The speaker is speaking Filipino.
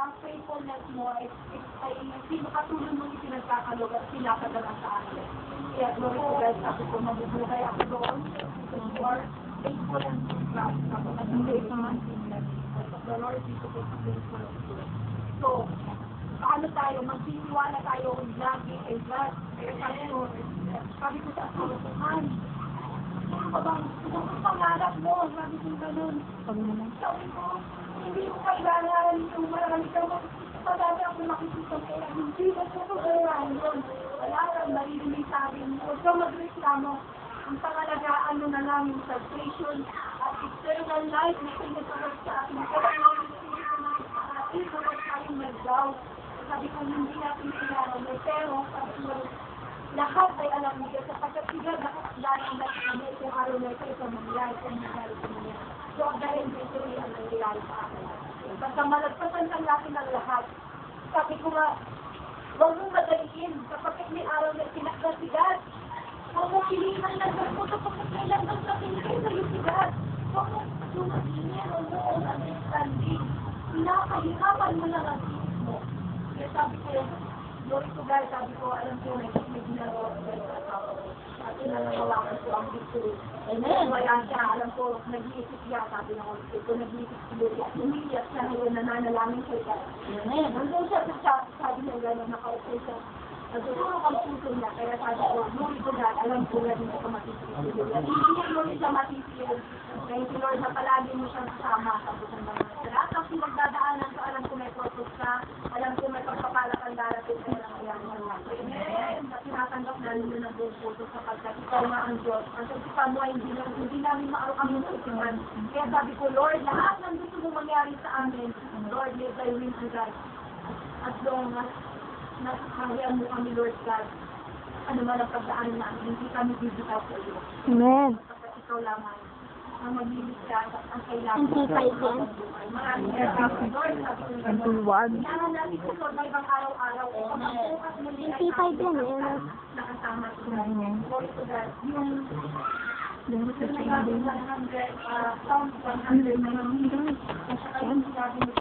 ang faithfulness mo ay katulad mo yung pinagkakalog at pinapadala sa akin. Kaya glory to God, sabi ko, mabubuhay ako doon. You are faithful and trust. Ako nag-faith naman the Lord Jesus is faithful. So, paano tayo? Magsiniwala tayo lagi kay God. Kaya sabi ko sa Tuhan, ano ba bang pangarap mo? Sabi ko ganun. Sabi ko, hindi ko kailangan yung marami ka mo. Pagdami ako makikita kaya hindi ko kailangan yun. Wala kang maririnig sa akin. Huwag kang magreklamo. Ang pangalagaan mo na lang yung salvation at eternal life na pinagawag sa akin. Kaya hindi ko tayong nag-doubt. Sabi ko, hindi natin kailangan mo. Pero, sabi ko, lahat ay alam niya sapagkat siya nakakilala ang lahat kung araw na ito sa mangyayari sa mangyayari. So, dahil dito ang nangyayari sa akin. Basta malagpasan lang natin ang lahat. Sabi ko nga, huwag mong madaliin kapag may araw na tinakda si God. Huwag mong pilihan na sa puto kapag may langgam sa pinigay sa si God. Huwag mong lumaginin o noong understanding. Pinakahirapan mo lang ang isip mo. Kaya sabi ko, glory to God, sabi ko, alam ko, may ginagawa ko sa asawa ko. At pinangawakan ko ang victory. Amen. Kaya siya, alam ko, nag-iisip siya, sabi ng Holy Spirit ko, nag-iisip siya, umiiyak siya ngayon, nananalangin siya siya. Amen. Nandun siya, sabi niya gano'n, nakaupo siya. Nagtutulog ang puso niya, kaya sabi ko, glory to God, alam ko na rin siya matitisil. Hindi mo rin siya matitisil. Thank you, Lord, na palagi mo siyang kasama sa pusang mga. Sa lahat ng pinagdadaanan ko, alam ko may purpose ka, alam ko may pagpapalak ang darating sa mga nangyayari. Amen. Na tinatanggap namin yun ang buong puso sapagkat ikaw nga ang Diyos. Ang sabitan mo ay hindi namin maaro kami sa isipan. Kaya sabi ko, Lord, lahat ng gusto mo mangyari sa amin, Lord, let thy will be done. At doon nga, nakakahiyaan mo kami, Lord God. Ano man ang pagdaanan namin, hindi kami bibitaw sa iyo. Amen. Sapagkat ikaw lamang ang magbibigay at ang kailangan. Ang titay din. Maraming kailangan, Lord. Ang tuwag. Kailangan natin ito, Lord, na ibang araw-araw. Ang titay din, eh. Nakasama sila. Lord, to God. Yung may 100 pounds, 100 na yung